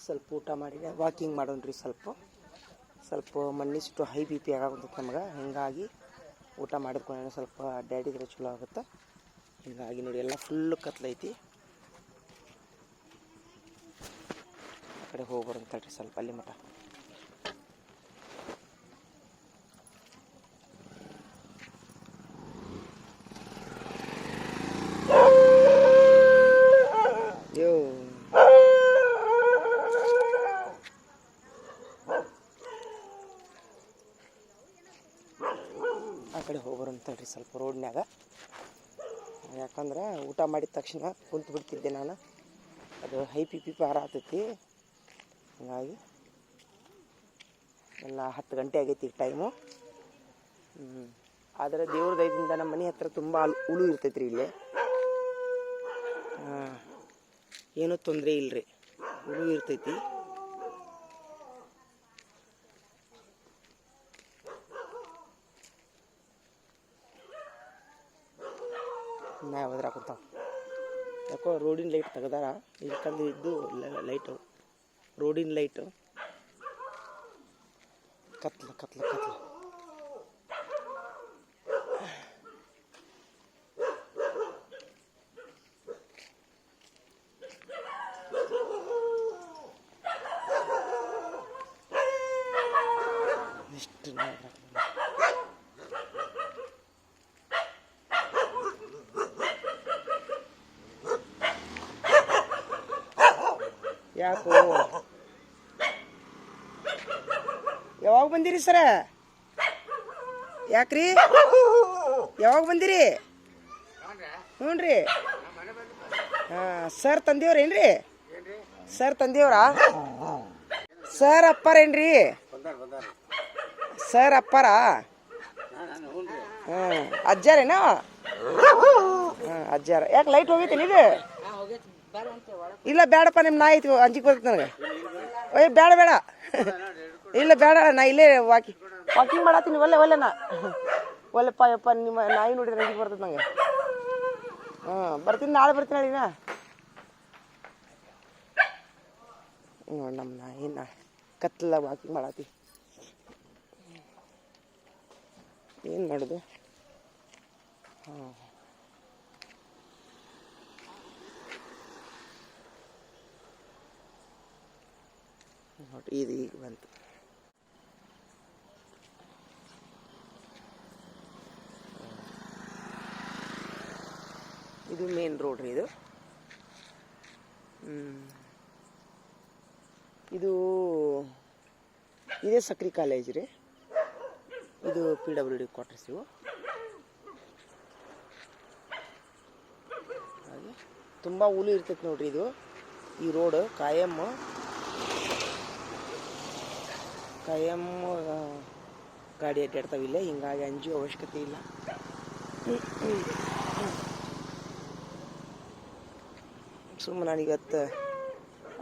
ಸ್ವಲ್ಪ ಊಟ ಮಾಡಿದೆ, ವಾಕಿಂಗ್ ಮಾಡೋಣ್ರಿ. ಸ್ವಲ್ಪ ಮಣ್ಣಿಷ್ಟು ಹೈ ಬಿ ಪಿ ಆಗಾಗುತ್ತೈತೆ ನಮ್ಗೆ. ಹಿಂಗಾಗಿ ಊಟ ಮಾಡಿದ್ಕೊಂಡು ಸ್ವಲ್ಪ ಅಡ್ಡಾಡಿದ್ರೆ ಚಲೋ ಆಗುತ್ತೆ. ಹಿಂಗಾಗಿ ನೋಡಿ ಎಲ್ಲ ಫುಲ್ಲು ಕತ್ಲೈತಿ. ಆ ಕಡೆ ಹೋಗ್ಬರಂತಳ್ರಿ ಸ್ವಲ್ಪ ಅಲ್ಲಿ ಮಠ. ಆ ಕಡೆ ಹೋಗ್ಬರಂತಳ್ರಿ ಸ್ವಲ್ಪ ರೋಡ್ನ್ಯಾಗ. ಯಾಕಂದ್ರೆ ಊಟ ಮಾಡಿದ ತಕ್ಷಣ ಕುಂತು ಬಿಡ್ತಿದ್ದೆ ನಾನು. ಅದು ಹೈ ಪಿ ಪಿ ಪಾರ ಆಗ್ತೈತಿ. ಹೀಗಾಗಿ ಎಲ್ಲ 10 ಗಂಟೆ ಆಗೈತಿ ಈಗ ಟೈಮು. ಆದರೆ ದೇವ್ರ ದಯದಿಂದ ನಮ್ಮ ಮನೆ ಹತ್ರ ತುಂಬ ಹುಳು ಇರ್ತೈತಿ ರೀ ಇಲ್ಲಿ. ಏನೂ ತೊಂದರೆ ಇಲ್ಲರಿ, ಹುಳು ಇರ್ತೈತಿ. ನಾಯಿ ಒದ್ರಾಕುಂತಾವ. ಯಾಕೋ ರೋಡಿನ ಲೈಟ್ ತೆಗ್ದಾರ. ಇಲ್ಕಂದು ಇದ್ದು ಲೈಟು, ರೋಡಿನ ಲೈಟು ಕತ್ಲ. ಎಷ್ಟು ಯಾಕೋ ಯಾವಾಗ ಬಂದಿರಿ ಸರ? ಯಾಕ್ರಿ ಯಾವಾಗ ಬಂದಿರಿ? ಹ್ಞೂ ರೀ. ಸರ್ ತಂದೇವ್ರೇನ್ರಿ? ಸರ್ ತಂದೇವ್ರಾ? ಸರ್ ಅಪ್ಪಾರೇನ್ರಿ? ಸರ್ ಅಪ್ಪಾರ? ಅಜ್ಜಾರೇನೋ? ಅಜ್ಜಾರ. ಯಾಕೆ ಲೈಟ್ ಹೋಗೈತಿ ಇದು? ಇಲ್ಲ ಬೇಡಪ್ಪ, ನಿಮ್ಮ ನಾಯಿ ಐತಿ, ಅಂಜಿಕೆ ಬರ್ತದೆ ನನಗೆ. ಬೇಡ ಇಲ್ಲ ಬೇಡ, ನಾ ಇಲ್ಲೇ ವಾಕಿಂಗ್ ಮಾಡತ್ತೀನಿ. ಒಲ್ಲೆನಾ ಒಲ್ಲೆಪ್ಪ ಯಪ್ಪ, ನಿಮ್ಮ ನಾಯಿ ನೋಡಿದ್ರೆ ಅಂಜಿಕೆ ಬರ್ತದೆ ನನಗೆ. ಬರ್ತೀನಿ, ನಾಳೆ ಬರ್ತೀನಿ ಅಳಿನ. ನೋಡಿ ನಮ್ಮ ನಾಯಿನ ಕತ್ತಲ ವಾಕಿಂಗ್ ಮಾಡತ್ತಿ. ಏನು ಮಾಡೋದು? ನೋಡಿ ಇದು ಈಗ ಬಂತು. ಇದು ಮೇನ್ ರೋಡ್ ರೀ. ಇದು ಇದೇ ಸಕ್ರಿ ಕಾಲೇಜ್ ರೀ. ಇದು PWD ಕ್ವಾರ್ಟರ್ಸ್. ಇವು ಹಾಗೆ ತುಂಬ ಹುಳು ಇರ್ತೈತೆ ನೋಡ್ರಿ. ಇದು ಈ ರೋಡ್ ಕಾಯಂ ಗಾಡಿ ಅಡ್ಡಾಡ್ತಾವಿಲ್ಲ. ಹಿಂಗಾಗಿ ಅಂಜು ಅವಶ್ಯಕತೆ ಇಲ್ಲ. ಸುಮ್ಮನೆ ನನಗತ್ತು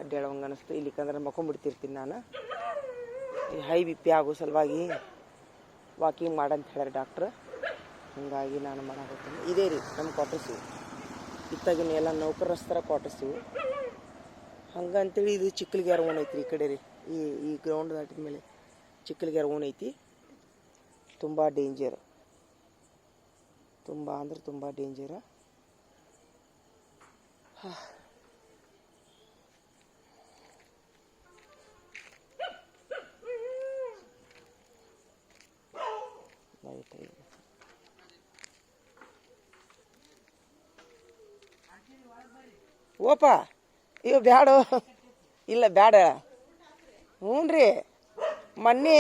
ಅಡ್ಡಾಡೋಂಗೆ ಅನಿಸ್ತು. ಇಲ್ಲಿಕಂದ್ರೆ ಮಕ್ಕೊಂಡ್ಬಿಡ್ತಿರ್ತೀನಿ ನಾನು. ಈ ಹೈ ಬಿ ಪಿ ಆಗೋ ಸಲುವಾಗಿ ವಾಕಿಂಗ್ ಮಾಡಂತ ಹೇಳ್ಯಾರ ಡಾಕ್ಟ್ರು. ಹೀಗಾಗಿ ನಾನು ಮಾಡಾಕತ್ತೀನಿ. ಇದೇ ರೀ ನಮ್ಮ ಕ್ವಾರ್ಟರ್ಸ್. ಇತ್ತಾಗಿನ ಎಲ್ಲ ನೌಕರಸ್ಥರ ಕ್ವಾರ್ಟರ್ಸ್. ಹಂಗಂತೇಳಿ ಇದು ಚಿಕ್ಕಲಿಗ್ಯಾರ ಓನ್ ಐತ್ರಿ ಈ ಕಡೆ ರೀ. ಈ ಗ್ರೌಂಡ್ ದಾಟಿದ ಮೇಲೆ ಚಿಕ್ಕಲಿಗ್ಯಾರ ಓನ್ ಐತಿ. ತುಂಬ ಡೇಂಜರ್, ತುಂಬ ಅಂದ್ರೆ ತುಂಬ ಡೇಂಜರ. ಓಪ ಇವು ಬ್ಯಾಡ. ಇಲ್ಲ ಬ್ಯಾಡ. ಹ್ಞೂ ರೀ. ಮೊನ್ನೆ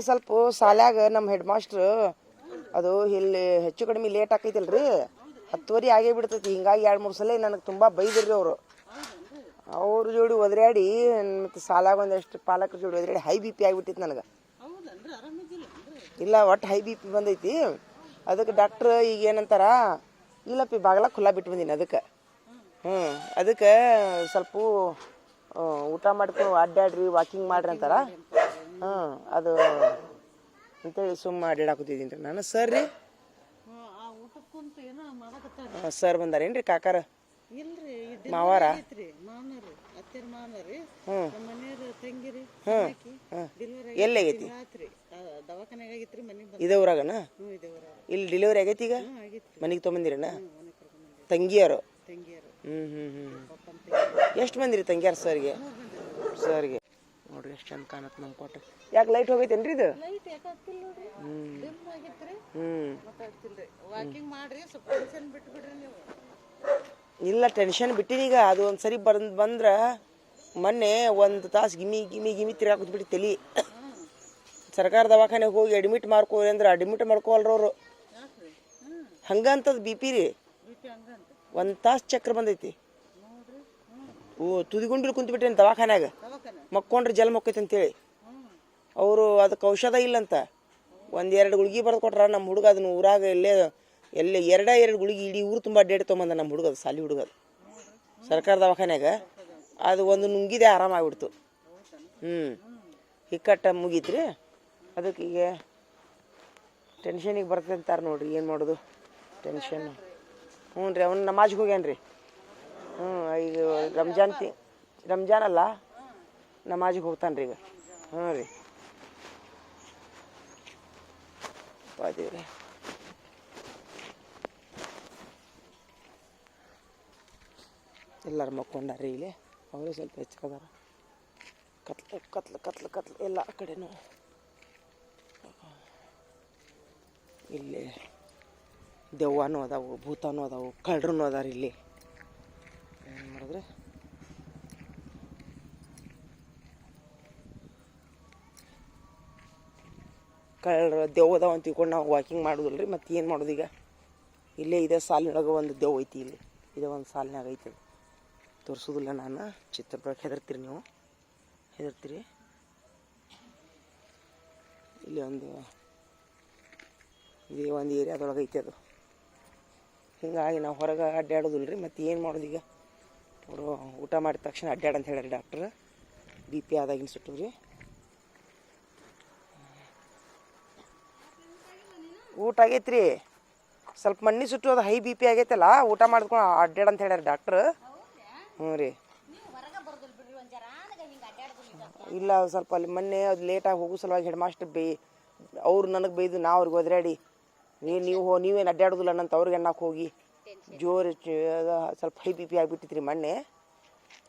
ಸ್ವಲ್ಪ ಶಾಲ್ಯಾಗ ನಮ್ಮ ಹೆಡ್ ಮಾಸ್ಟ್ರು ಅದು ಇಲ್ಲಿ ಹೆಚ್ಚು ಕಡಿಮೆ ಲೇಟ್ ಆಕೈತಿಲ್ರಿ, 10 ಆಗೇ ಬಿಡ್ತೈತಿ. ಹಿಂಗಾಗಿ 2-3 ಸಲ ನನಗೆ ತುಂಬ ಬೈದಿರ್ರಿ ಅವರು. ಅವ್ರ ಜೋಡಿ ಒದರಾಡಿ ಮತ್ತು ಶಾಲ್ಯಾಗ ಒಂದಷ್ಟು ಪಾಲಕರ ಜೋಡಿ ಒದರಾಡಿ ಹೈ ಬಿ ಪಿ ಆಗಿಬಿಟ್ಟಿತ್ತು ನನಗೆ. ಇಲ್ಲ, ಒಟ್ಟು ಹೈ ಬಿ ಪಿ ಬಂದೈತಿ. ಅದಕ್ಕೆ ಡಾಕ್ಟ್ರ್ ಈಗ ಏನಂತಾರ, ಇಲ್ಲಪ್ಪಿ ಬಾಗಲ ಖುಲ್ಲಾ ಬಿಟ್ಟು ಬಂದೀನಿ ಅದಕ್ಕೆ. ಅದಕ್ಕೆ ಸ್ವಲ್ಪ ಊಟ ಮಾಡ್ಕೊಂಡು ಅಡ್ಡಾಡ್ರಿ, ವಾಕಿಂಗ್ ಮಾಡ್ರಿ ಅಂತಾರ. ಅದು ಅಂತೇಳಿ ಸುಮ್ಮ ಅಡ್ಡಾಡಾಕತ್ತಿದ್ದೀನಿ ರೀ ನಾನು. ಸರ್ ರೀ, ಸರ್ ಬಂದಾರೇನ್ರಿ? ಕಾಕಾರ ಮಾವಾರ ಮಾವನರು ಅತ್ತೆರ ಮಾವನರಿ ಹ್ಞೂ ನಮ್ಮ ಮನೆಯವ್ರ ತಂಗಿರಿ ಹಾಕಿ ಡೆಲಿವರಿ ಎಲ್ಲಾಗೈತಿ ರಾತ್ರಿ ದವಾಖಾನೆಗೆ ಆಗಿತ್ರಿ ಮನೆಗೆ ಬಂದು ಇದೇ ಊರಾಗನ ಇದೆ ಊರ ಇಲ್ಲಿ ಡೆಲಿವರಿ ಆಗೈತಿ ಈಗ ಆಗಿತ್ರಿ ಮನೆಗೆ ತೊಗೊಂಬಂದಿರನ ಮನೆ ಕರ್ಕೊಂಡ್ಬಂದಿರಿ ತಂಗಿಯರು ತಂಗಿಯರು ಹ್ಞೂ ಪಪ್ಪನ ತಂಗಿ ಎಷ್ಟು ಮಂದಿರಿ ತಂಗಿಯಾರ ಸರ್ಗೆ ಸರ್ಗೆ ನೋಡ್ರಿ ಎಷ್ಟು ಚಂದ ಕಾಣತ್ತೆ ನಮ್ಮ ಫೋಟೋ ಯಾಕೆ ಲೈಟ್ ಹೋಗೈತೇನ್ರಿ ಇದು ಲೈಟ್ ಯಾಕೆ ಹತ್ತಿಲ್ಲ ನೋಡ್ರಿ ಡಿಮ್ ಆಗಿತ್ರಿ ಹ್ಞೂ ಮಾತಾಡ್ತಿಲ್ರಿ ವಾಕಿಂಗ್ ಮಾಡ್ರಿ ಸ್ವಲ್ಪ ಟೆನ್ಷನ್ ಬಿಟ್ಟು ಬಿಡ್ರಿ ನೀವು ಇಲ್ಲ ಟೆನ್ಷನ್ ಬಿಟ್ಟಿನೀಗ ಅದು ಒಂದು ಸರಿ ಬಂದ್ರೆ ಮೊನ್ನೆ ಒಂದು ತಾಸು ಗಿಮಿ ಗಿಮಿ ಗಿಮಿ ತಿರ್ಗಾಕುತ್ಬಿಟ್ಟು ತಲಿ ಸರ್ಕಾರ ದವಾಖಾನೆಗೆ ಹೋಗಿ ಅಡ್ಮಿಟ್ ಮಾಡ್ಕೋರಿ ಅಂದ್ರೆ ಅಡ್ಮಿಟ್ ಮಾಡ್ಕೋವಲ್ರ ಅವರು ಯಾಕ್ರಿ ಹಂಗಂತದ್ ಬಿ ಪಿ ರೀ ಬಿಪಿ ಹಂಗಂತ ಒಂದು ತಾಸು ಚಕ್ರ ಬಂದೈತಿ ನೋಡ್ರಿ ಓ ತುದಿಗುಂಡಿಲ್ ಕುಂತ್ಬಿಟ್ಟೇನು ದವಾಖಾನ್ಯಾಗ ದವಾಖಾನೆ ಮಕ್ಕೊಂಡ್ರೆ ಜಲ್ ಮೊಕ್ಕೈತೆ ಅಂತೇಳಿ ಅವರು ಅದಕ್ಕೆ ಔಷಧ ಇಲ್ಲಂತ ಒಂದೆರಡು ಗುಳಿಗೆ ಬರೆದು ಕೊಟ್ರ ನಮ್ಮ ಹುಡುಗ ಅದನ್ನ ಊರಾಗ ಎಲ್ಲೇ ಎರಡು ಗುಳಿಗೆ ಇಡೀ ಊರು ತುಂಬ ಅಡ್ಡಾಡಿ ತೊಗೊಂಬಂದ ನಮ್ಮ ಹುಡುಗದು ಸಾಲಿ ಹುಡುಗದು ಸರ್ಕಾರ ದವಾಖಾನ್ಯಾಗ ಅದು ಒಂದು ನುಂಗಿದೆ ಆರಾಮಾಗ್ಬಿಡ್ತು ಹಿಕ್ಕಟ್ಟ ಮುಗೀತ್ರಿ ಅದಕ್ಕೆ ಈಗ ಟೆನ್ಷನಿಗೆ ಬರ್ತದೆ ಅಂತಾರೆ ನೋಡ್ರಿ ಏನು ಮಾಡೋದು ಟೆನ್ಷನ್ ಹ್ಞೂ ರೀ ಅವ್ನು ನಮಾಜ್ಗೆ ಹೋಗ್ಯಾನ್ರಿ ಈಗ ರಂಜಾನ್ ಅಲ್ಲ ನಮಾಜ್ಗೆ ಹೋಗ್ತಾನೆ ರೀ ಈಗ ಹ್ಞೂ ರೀ ದೇವ್ರೆ ಎಲ್ಲರೂ ಮಕ್ಕೊಂಡಾರ್ರಿ ಇಲ್ಲಿ ಅವರು ಸ್ವಲ್ಪ ಹೆಚ್ಚಕದಾರ ಕತ್ಲು ಕತ್ಲು ಕತ್ಲು ಕತ್ಲು ಎಲ್ಲ ಆ ಕಡೆನೂ ಇಲ್ಲಿ ದೆವ್ವನೂ ಅದಾವು ಭೂತನೂ ಅದಾವು ಕಳ್ಳರೂ ಅದಾರ ಇಲ್ಲಿ ಏನು ಮಾಡಿದ್ರೆ ಕಳ್ಳರು ದೆವ್ವ ಅದಾವ ಅಂತ ತಿಳ್ಕೊಂಡು ನಾವು ವಾಕಿಂಗ್ ಮಾಡೋದಿಲ್ಲ ರೀ ಮತ್ತು ಏನು ಮಾಡೋದು ಈಗ ಇಲ್ಲೇ ಇದೇ ಸಾಲಿನೊಳಗೆ ಒಂದು ದೆವ್ವ ಐತಿ ಇಲ್ಲಿ ಇದೇ ಒಂದು ಸಾಲಿನಾಗ ಐತಿ ಅದು ತೋರಿಸೋದಿಲ್ಲ ನಾನು ಚಿತ್ರದುರ್ಗಕ್ಕೆ ಹೆದರ್ತೀರಿ ನೀವು ಹೆದರ್ತೀರಿ ಇಲ್ಲಿ ಇದೇ ಒಂದು ಏರಿಯಾದೊಳಗೆ ಐತಿ ಅದು ಹೀಗಾಗಿ ನಾವು ಹೊರಗೆ ಅಡ್ಡಾಡೋದಿಲ್ಲ ರೀ ಮತ್ತು ಏನು ಮಾಡೋದು ಈಗ ಅವರು ಊಟ ಮಾಡಿದ ತಕ್ಷಣ ಅಡ್ಡಾಡಂತ ಹೇಳ್ಯಾರ ಡಾಕ್ಟ್ರ್ ಬಿ ಪಿ ಆದಾಗಿನ ಸುಟ್ಟು ರೀ ಊಟ ಆಗೈತ್ರಿ ಸ್ವಲ್ಪ ಮಣ್ಣಿ ಸುಟ್ಟು ಅದು ಹೈ ಬಿ ಪಿ ಆಗೈತಲ್ಲ ಊಟ ಮಾಡಿದ್ಕೊಂಡು ಅಡ್ಡಾಡ ಅಂತ ಹೇಳ್ಯಾರ ಡಾಕ್ಟ್ರ್ ಹ್ಞೂ ರೀ ಇಲ್ಲ ಸ್ವಲ್ಪ ಅಲ್ಲಿ ಮೊನ್ನೆ ಅದು ಲೇಟಾಗಿ ಹೋಗೋ ಸಲುವಾಗಿ ಹೆಡ್ ಮಾಸ್ಟರ್ ಅವ್ರು ನನಗೆ ಬೈದು ನಾ ಅವ್ರಿಗೆ ಒದರಾಡಿ ನೀವೇನು ಅಡ್ಡಾಡೋದಿಲ್ಲ ಅನ್ನಂತ ಅವ್ರಿಗೆ ಎಣ್ಣಕ್ಕೆ ಹೋಗಿ ಜೋರು ಸ್ವಲ್ಪ ಹೈ ಬಿ ಪಿ ಆಗಿಬಿಟ್ಟಿತ್ರಿ ಮೊನ್ನೆ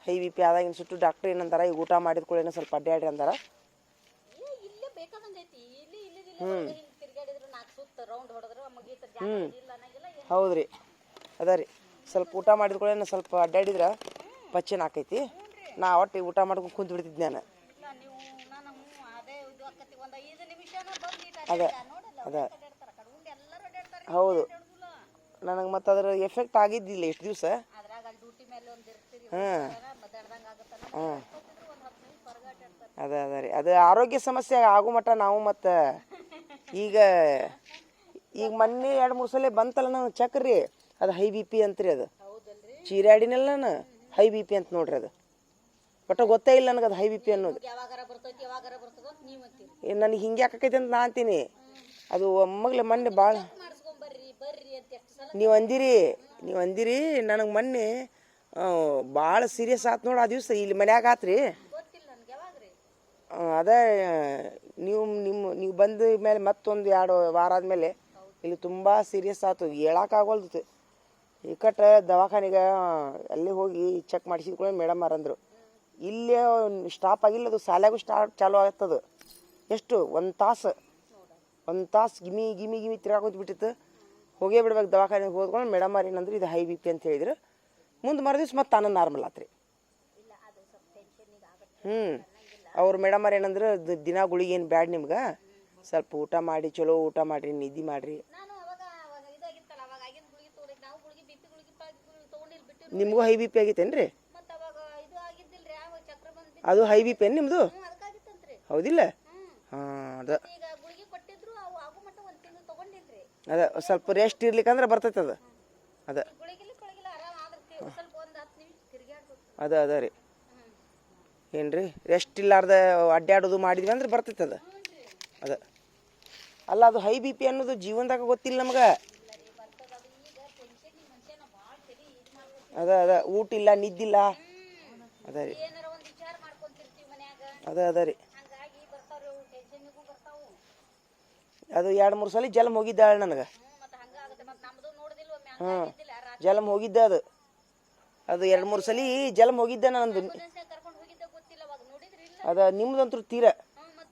ಹೈ ಬಿ ಪಿ ಆದಾಗಿನ ಸುಟ್ಟು ಡಾಕ್ಟ್ರ್ ಏನಂತಾರ ಈಗ ಊಟ ಮಾಡಿದ ಕೂಡ ಸ್ವಲ್ಪ ಅಡ್ಡಾಡ್ರಿ ಅಂದಾರ ಹೌದು ರೀ ಅದ ರೀ ಸ್ವಲ್ಪ ಊಟ ಮಾಡಿದ ಕೂಡ ಸ್ವಲ್ಪ ಅಡ್ಡಾಡಿದ್ರೆ ಪಚ್ಚೆನ ಆಕೈತಿ ನಾ ಒಟ್ಟು ಊಟ ಮಾಡ್ಕೊಂಡು ಕುಂತು ಬಿಡ್ತಿದ್ದೆ ನಾನು ಅದೇ ಅದೇ ಹೌದು ನನಗೆ ಮತ್ತು ಅದ್ರ ಎಫೆಕ್ಟ್ ಆಗಿದ್ದಿಲ್ಲ ಎಷ್ಟು ದಿವಸ ಹಾಂ ಹಾಂ ಅದ ರೀ ಅದು ಆರೋಗ್ಯ ಸಮಸ್ಯೆ ಆಗೋ ಮಟ್ಟ ನಾವು ಮತ್ತು ಈಗ ಮೊನ್ನೆ 2-3 ಸಲ ಬಂತಲ್ಲ ನಾನು ಚಕ್ರಿ ಅದು ಹೈ ಬಿ ಪಿ ಅಂತ್ರಿ ಅದು ಚೀರಾಡಿನಲ್ಲ ನಾನು ಹೈ ಬಿ ಪಿ ಅಂತ ನೋಡ್ರಿ ಅದು ಬಟ್ ಗೊತ್ತೇ ಇಲ್ಲ ನನಗೆ ಅದು ಹೈ ಬಿ ಪಿ ಅನ್ನೋದು ನನಗೆ ಹಿಂಗೆ ಯಾಕೈತೆ ಅಂತ ನಾ ಅಂತೀನಿ ಅದು ಒಮ್ಮಗ್ಲೆ ಮೊನ್ನೆ ಭಾಳ ನೀವು ಅಂದಿರಿ ನನಗೆ ಮೊನ್ನೆ ಭಾಳ ಸೀರಿಯಸ್ ಆತು ನೋಡಿ ಆ ದಿವಸ ಇಲ್ಲಿ ಮನ್ಯಾಗ ಆತ್ರಿ ಅದೇ ನೀವು ಬಂದ ಮೇಲೆ ಮತ್ತೊಂದು 2 ವಾರ ಆದಮೇಲೆ ಇಲ್ಲಿ ತುಂಬ ಸೀರಿಯಸ್ ಆಯ್ತು ಹೇಳೋಕ್ಕಾಗೋಲ್ದು ಇಕ್ಕಟ್ಟ ದವಾಖಾನೆಗೆ ಅಲ್ಲಿ ಹೋಗಿ ಚೆಕ್ ಮಾಡಿಸಿದ್ಕೊಳ್ಳಿ ಮೇಡಮ್ ಅಂದರು ಇಲ್ಲೇ ಸ್ಟಾಪ್ ಆಗಿಲ್ಲ ಅದು ಶಾಲೆಗೂ ಚಾಲು ಆಗ್ತದೆ ಎಷ್ಟು ಒಂದು ತಾಸು ಗಿಮಿ ತಿರ್ಗಾಕೊಂತ ಬಿಟ್ಟಿತ್ತು ಹೋಗೇ ಬಿಡ್ಬೇಕು ದವಾಖಾನೆಗೆ ಹೋದ್ಕೊಂಡು ಮೇಡಮ್ ಏನಂದ್ರೆ ಇದು ಹೈ ಬಿ ಪಿ ಅಂತ ಹೇಳಿದ್ರು ಮುಂದೆ ಮರುದಿವ್ಸ ಮತ್ತೆ ತಾನು ನಾರ್ಮಲ್ ಆತ್ರಿ ಅವ್ರು ಮೇಡಮ್ ಏನಂದ್ರೆ ದಿನ ಗುಳಿಗೆ ಏನು ಬ್ಯಾಡ್ ನಿಮ್ಗೆ ಸ್ವಲ್ಪ ಊಟ ಮಾಡಿ ಚಲೋ ಊಟ ಮಾಡಿರಿ ನಿದ್ದೆ ಮಾಡಿರಿ ನಿಮಗೂ ಹೈ ಬಿ ಪಿ ಆಗೈತೇನ್ರಿ ಅದು ಹೈ ಬಿ ಪಿ ಏನು ನಿಮ್ಮದು ಹೌದಿಲ್ಲ ಹಾಂ ಅದ ಸ್ವಲ್ಪ ರೆಸ್ಟ್ ಇರ್ಲಿಕ್ಕಂದ್ರೆ ಬರ್ತೈತೆ ಅದ ರೀ ಏನು ರೀ ರೆಸ್ಟ್ ಇಲ್ಲಾರ್ದ ಅಡ್ಡಾಡೋದು ಮಾಡಿದ್ವಿ ಅಂದ್ರೆ ಬರ್ತೈತೆ ಅದ ಅಲ್ಲ ಅದು ಹೈ ಬಿ ಪಿ ಅನ್ನೋದು ಜೀವನದಾಗ ಗೊತ್ತಿಲ್ಲ ನಮ್ಗೆ ಅದ ಊಟ ಇಲ್ಲ ನಿದ್ದಿಲ್ಲ ಅದ ರೀ ಅದ ರೀ ಅದು 2-3 ಸಲ ಜಲಮ್ ಹೋಗಿದ್ದಾಳೆ ನನಗೆ. ಜಲಮ್ ಹೋಗಿದ್ದೆ ಅದು 2-3 ಸಲ ಜಲಮ್ ಹೋಗಿದ್ದೆ ನಂದು. ಅದ ನಿಮ್ದಂತೂ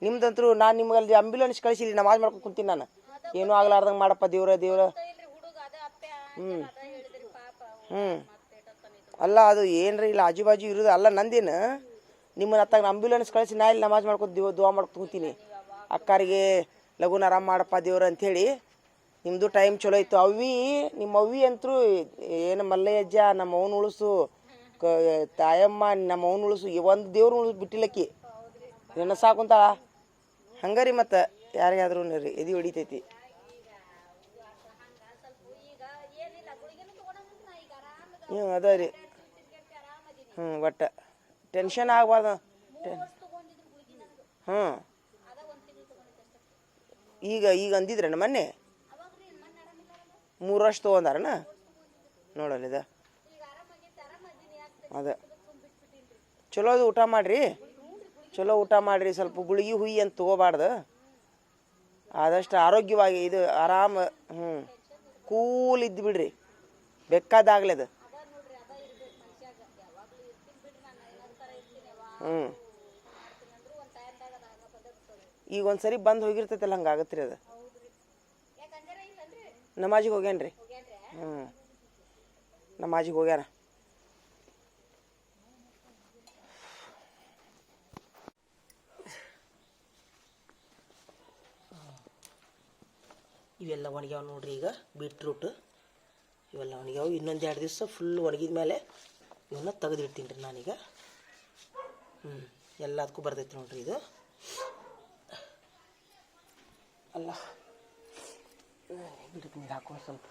ನಿಮ್ದಂತೂ ನಾನು ನಿಮ್ಗೆ ಅಲ್ಲಿ ಆಂಬ್ಯುಲೆನ್ಸ್ ಕಳಿಸಿಲ್ಲ, ನಮಾಜ್ ಮಾಡ್ಕೊಂಡು ಕುಂತೀನಿ ನಾನು. ಏನೂ ಆಗ್ಲಾರ್ದಂಗೆ ಮಾಡಪ್ಪ ದೇವ್ರ. ಅಲ್ಲ ಅದು ಏನ್ರಿ ಇಲ್ಲ ಆಜು ಬಾಜು ಇರೋದು ಅಲ್ಲ ನಂದೇನು. ನಿಮ್ಮನ್ನ ಹತ್ತಾಗ ಆಂಬ್ಯುಲೆನ್ಸ್ ಕಳಿಸಿ ನಾ ಇಲ್ಲಿ ನಮಾಜ್ ಮಾಡ್ಕೊಂಡು ದುವಾ ಮಾಡ್ಕೊಂಡು ಕುಂತೀನಿ. ಅಕ್ಕಾರಿಗೆ ಲಘುನ ಆರಾಮ್ ಮಾಡಪ್ಪ ದೇವ್ರ ಅಂಥೇಳಿ. ನಿಮ್ಮದು ಟೈಮ್ ಚಲೋ ಇತ್ತು. ನಿಮ್ಮ ಅವ್ವಿ ಅಂತರೂ ಏನು ಮಲ್ಲಯ್ಯಜ್ಜ ನಮ್ಮ ಅವನು ಉಳಿಸು, ತಾಯಮ್ಮ ನಮ್ಮ ಅವನು ಉಳಿಸು, ಒಂದು ದೇವ್ರು ಉಳಿಸ್ ಬಿಟ್ಟಿಲ್ಲಕ್ಕಿ ಏನು ಸಾಕುಂತಾಳ ಹಂಗಾರಿ. ಮತ್ತು ಯಾರಿಗಾದ್ರೂ ರೀ ಎದೆ ಹೊಡಿತೈತಿ. ಅದ ರೀ ಒಟ್ಟು ಟೆನ್ಷನ್ ಆಗಬಾರ್ದು. ಈಗ ಅಂದಿದ್ರೇನ ಮೊನ್ನೆ 3 ವರ್ಷ ತೊಗೊಂಡಾರನ ನೋಡಲ್ಲ. ಅದ ಚಲೋ ಅದು ಊಟ ಮಾಡಿರಿ. ಸ್ವಲ್ಪ ಗುಳಿಗೆ ಹುಯಿ ಅಂತ ತೊಗೋಬಾರ್ದು. ಆದಷ್ಟು ಆರೋಗ್ಯವಾಗಿ ಇದು ಆರಾಮ ಕೂಲ್ ಇದ್ದು ಬಿಡ್ರಿ. ಬೇಕಾದಾಗ್ಲಿ ಅದು. ಈಗ ಒಂದ್ಸರಿ ಬಂದು ಹೋಗಿರ್ತೈತಲ್ಲ ಹಂಗಾಗತ್ರಿ ಅದು. ನಮಾಜಿಗೆ ಹೋಗ್ಯಾನ್ರಿ. ನಮಾಜಿಗೆ ಹೋಗ್ಯಾನ. ಇವೆಲ್ಲ ಒಣಗ್ಯಾವ ನೋಡ್ರಿ. ಈಗ ಬೀಟ್ರೂಟ್ ಇವೆಲ್ಲ ಒಣಗ್ಯಾವ. ಇನ್ನೊಂದು 2 ದಿವಸ ಫುಲ್ ಒಣಗಿದ ಮೇಲೆ ಇವನ್ನ ತೆಗೆದಿಡ್ತೀನಿ ರೀ ನಾನೀಗ. ಎಲ್ಲದಕ್ಕೂ ಬರ್ತೈತಿ ನೋಡ್ರಿ ಇದು. ಅಲ್ಲ ಗಿಡಕ್ಕೆ ನೀರು ಹಾಕೊಂಡು ಸ್ವಲ್ಪ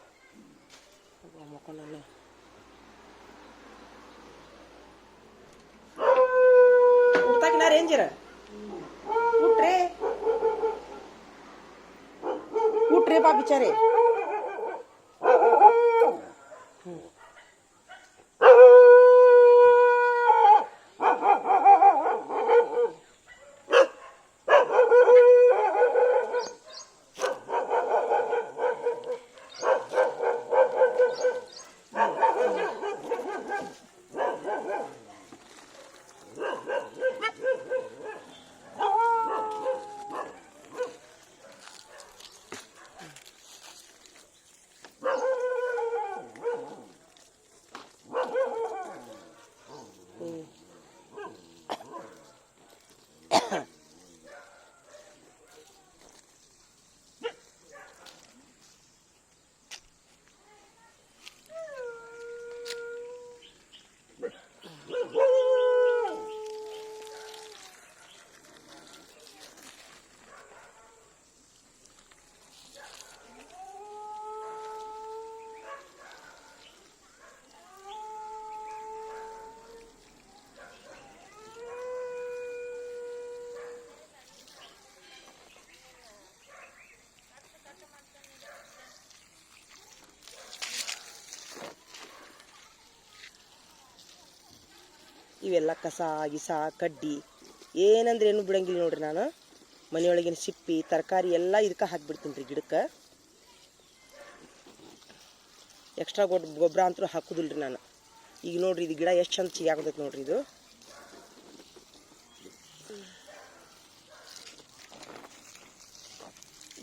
ಮಕ್ಕೊಂಡು ಊಟಕ್ಕಿನ ರೇಂಜರ ಊಟ್ರಿ ಬಾ ಬಿಚಾರಿ. ಇವೆಲ್ಲ ಕಸ ಗಿಸ ಕಡ್ಡಿ ಏನಂದ್ರೆ ಏನು ಬಿಡಂಗಿಲ್ಲ ನೋಡ್ರಿ. ನಾನು ಮನೆಯೊಳಗಿನ ಸಿಪ್ಪಿ ತರಕಾರಿ ಎಲ್ಲ ಇದಕ್ಕೆ ಹಾಕಿಬಿಡ್ತೀನಿ ರೀ ಗಿಡಕ್ಕೆ. ಎಕ್ಸ್ಟ್ರಾ ಗೊಬ್ಬರ ಅಂತೂ ಹಾಕೋದಿಲ್ಲ ರೀ ನಾನು. ಈಗ ನೋಡ್ರಿ ಇದು ಗಿಡ ಎಷ್ಟು ಚಂದ ಚಿಗಾಕತೈತೆ ನೋಡ್ರಿ. ಇದು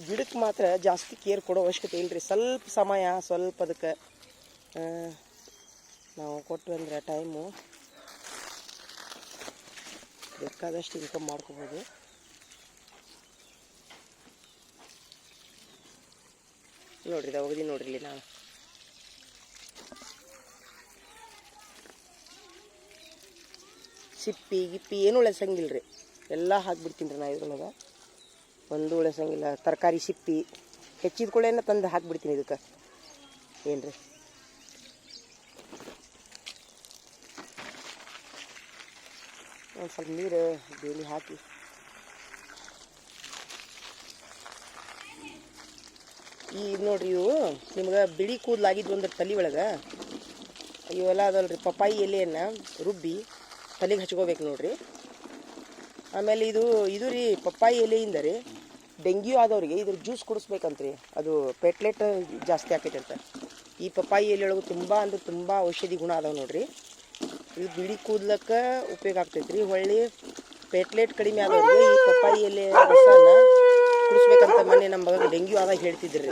ಗಿಡಕ್ಕೆ ಮಾತ್ರ ಜಾಸ್ತಿ ಕೇರ್ ಕೊಡೋ ಅವಶ್ಯಕತೆ ಇಲ್ಲ ರೀ. ಸ್ವಲ್ಪ ಸಮಯ ಸ್ವಲ್ಪ ಅದಕ್ಕೆ ನಾವು ಕೊಟ್ಟು ಅಂದರೆ ಟೈಮು ಬೇಕಾದಷ್ಟು ಇನ್ಕಮ್ ಮಾಡ್ಕೋಬೋದು. ನೋಡ್ರಿ ಒಗದಿ ನೋಡ್ರಿ ಇಲ್ಲಿ ನಾನು ಸಿಪ್ಪಿ ಗಿಪ್ಪಿ ಏನು ಉಳಿಸಂಗಿಲ್ಲ ರೀ. ಎಲ್ಲ ಹಾಕಿಬಿಡ್ತೀನಿ ರೀ ನಾ ಇದ್ರೊಳಗೆ. ಒಂದು ಉಳಿಸಂಗಿಲ್ಲ. ತರಕಾರಿ ಸಿಪ್ಪಿ ಹೆಚ್ಚಿದ ಕೂಡಲೇ ತಂದು ಹಾಕಿಬಿಡ್ತೀನಿ ಇದಕ್ಕೆ. ಏನು ರೀ ಒಂದು ಸ್ವಲ್ಪ ನೀರು ಬೇಲಿ ಹಾಕಿ ಈ ನೋಡ್ರಿ ಇವು ನಿಮ್ಗೆ ಬಿಳಿ ಕೂದಲಾಗಿದ್ದು ಒಂದು ತಲೆ ಒಳಗೆ ಇವೆಲ್ಲ ಅದಲ್ರಿ ಪಪ್ಪಾಯಿ ಎಲೆಯನ್ನು ರುಬ್ಬಿ ತಲೆಗೆ ಹಚ್ಕೋಬೇಕು ನೋಡ್ರಿ. ಆಮೇಲೆ ಇದು ರೀ ಪಪ್ಪಾಯಿ ಎಲೆಯಿಂದ ರೀ ಡೆಂಗ್ಯೂ ಆದವ್ರಿಗೆ ಇದ್ರ ಜ್ಯೂಸ್ ಕುಡಿಸ್ಬೇಕಂತ್ರಿ. ಅದು ಪೇಟ್ಲೆಟ್ ಜಾಸ್ತಿ ಆಕೈತೆ ಅಂತ. ಈ ಪಪ್ಪಾಯಿ ಎಲೆಯೊಳಗೆ ತುಂಬ ಅಂದ್ರೆ ತುಂಬ ಔಷಧಿ ಗುಣ ಅದಾವೆ ನೋಡ್ರಿ. ಇದು ಬಿಳಿ ಕೂದ್ಲಕ್ಕೆ ಉಪಯೋಗ ಆಗ್ತೈತೆ ರೀ. ಹೊಳ್ಳಿ ಪೇಟ್ಲೆಟ್ ಕಡಿಮೆ ಆದವ್ರಿಗೆ ಈ ಪಪ್ಪಾಯಿ ಎಲೆ ರಸನ ಕುಡಿಸ್ಬೇಕಂತ ಮೊನ್ನೆ ನಮ್ಮ ಮಗ ಡೆಂಗ್ಯೂ ಆದಾಗ ಹೇಳ್ತಿದ್ರಿ.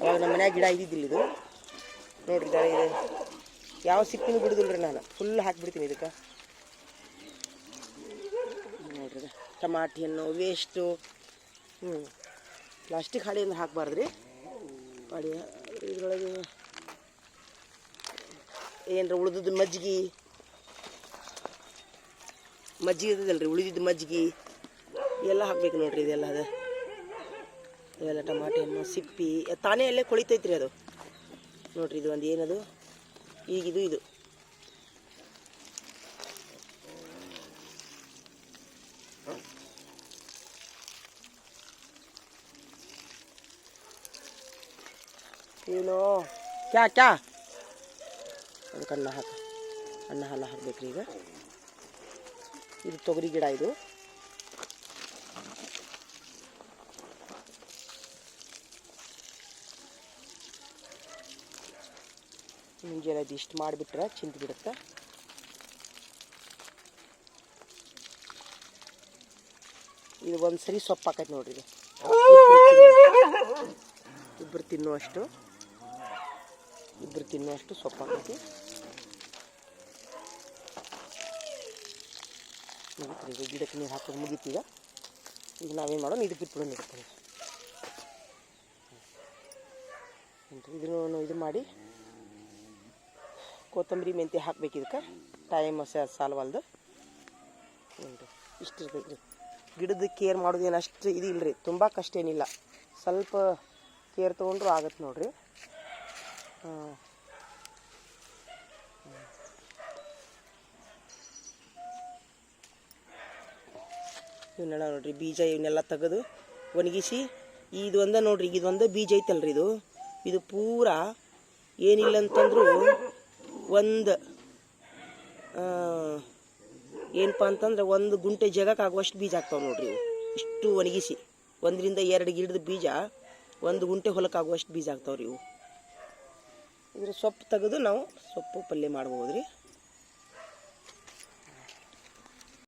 ಅವಾಗ ನಮ್ಮ ಮನ್ಯಾಗ ಗಿಡ ಇದ್ದಿದ್ದಿಲ್ಲ ಇದು ನೋಡ್ರಿ. ಇದು ಯಾವ ಸಿಪ್ಪಿನೂ ಬಿಡುದಿಲ್ಲ ರೀ. ನಾನು ಫುಲ್ ಹಾಕಿಬಿಡ್ತೀನಿ ಇದಕ್ಕೆ ನೋಡ್ರಿ. ಟಮಾಟಿ ಹಣ್ಣು ವೇಸ್ಟು ಪ್ಲಾಸ್ಟಿಕ್ ಹಾಳೆಯಿಂದ ಹಾಕಬಾರ್ದು ರೀ. ಮಾಡಿ ಇದ್ರೊಳಗೆ ಏನರ ಉಳಿದದ್ದು ಮಜ್ಜಿಗೆ ಇರ್ತದಲ್ರಿ, ಉಳಿದಿದ್ದು ಮಜ್ಜಿಗೆ ಎಲ್ಲ ಹಾಕ್ಬೇಕು ನೋಡ್ರಿ. ಇದೆಲ್ಲ ಇದೆಲ್ಲ ಟಮಾಟಿ ಹಣ್ಣು ಸಿಪ್ಪಿ ತಾನೇ ಅಲ್ಲೇ ಕೊಳಿತೈತ್ರಿ ಅದು ನೋಡ್ರಿ. ಇದು ಒಂದು ಏನದು ಈಗ ಇದು ಏನೋ ಕ್ಯಾ ಅದಕ್ಕೆ ಅನ್ನ ಹಾಲು ಹಾಕ್ಬೇಕ್ರಿ. ಈಗ ಇದು ತೊಗರಿ ಗಿಡ. ಇದು ಮುಂಜಾನೆ ಇಷ್ಟು ಮಾಡಿಬಿಟ್ರೆ ಚಿಂತೆ ಬಿಡುತ್ತೆ. ಇದು ಒಂದು ಸರಿ ಸೊಪ್ಪು ಹಾಕೈತೆ ನೋಡ್ರಿ. ಇದು ಇಬ್ಬರು ತಿನ್ನುವಷ್ಟು ಸೊಪ್ಪು ಹಾಕೈತಿ. ಮುಗಿತ್ರಿ ಇದು. ಗಿಡಕ್ಕೆ ನೀರು ಹಾಕೋದು ಮುಗೀತೀಗ. ಈಗ ನಾವೇನು ಮಾಡೋಣ, ಇದು ಬಿಟ್ಬಿಡೋಣ. ಇರ್ತೀವಿ ಇದನ್ನು ಇದು ಮಾಡಿ ಕೊತ್ತಂಬರಿ ಮೆಂತ್ಯ ಹಾಕ್ಬೇಕು. ಇದಕ್ಕೆ ಟೈಮ್ ಸಾಲವಲ್ದು ನೋಡಿರಿ. ಇಷ್ಟು ಇರ್ತೈತೆ ರೀ. ಗಿಡದ ಕೇರ್ ಮಾಡೋದೇನು ಅಷ್ಟು ಇದು ಇಲ್ಲರಿ, ತುಂಬ ಕಷ್ಟ ಏನಿಲ್ಲ. ಸ್ವಲ್ಪ ಕೇರ್ ತೊಗೊಂಡ್ರು ಆಗತ್ತೆ ನೋಡ್ರಿ. ಇವನ್ನೆಲ್ಲ ನೋಡ್ರಿ ಬೀಜ ಇವನ್ನೆಲ್ಲ ತೆಗೆದು ಒಣಗಿಸಿ ಇದು ಒಂದ ನೋಡ್ರಿ. ಇದೊಂದೇ ಬೀಜ ಐತಲ್ರಿ. ಇದು ಪೂರಾ ಏನಿಲ್ಲ ಅಂತಂದ್ರು ಒಂದು ಏನಪ್ಪ ಅಂತಂದ್ರೆ 1 ಗುಂಟೆ ಜಾಗಕ್ಕೆ ಆಗುವಷ್ಟು ಬೀಜ ಆಗ್ತಾವೆ ನೋಡ್ರಿ. ಇಷ್ಟು ಒಣಗಿಸಿ 1 ರಿಂದ 2 ಗಿಡದ ಬೀಜ 1 ಗುಂಟೆ ಹೊಲಕ್ಕೆ ಆಗುವಷ್ಟು ಬೀಜ ಆಗ್ತಾವ್ರಿ ಇವು. ಇದ್ರ ಸೊಪ್ಪು ತೆಗೆದು ನಾವು ಸೊಪ್ಪು ಪಲ್ಯ ಮಾಡ್ಬೋದು ರೀ.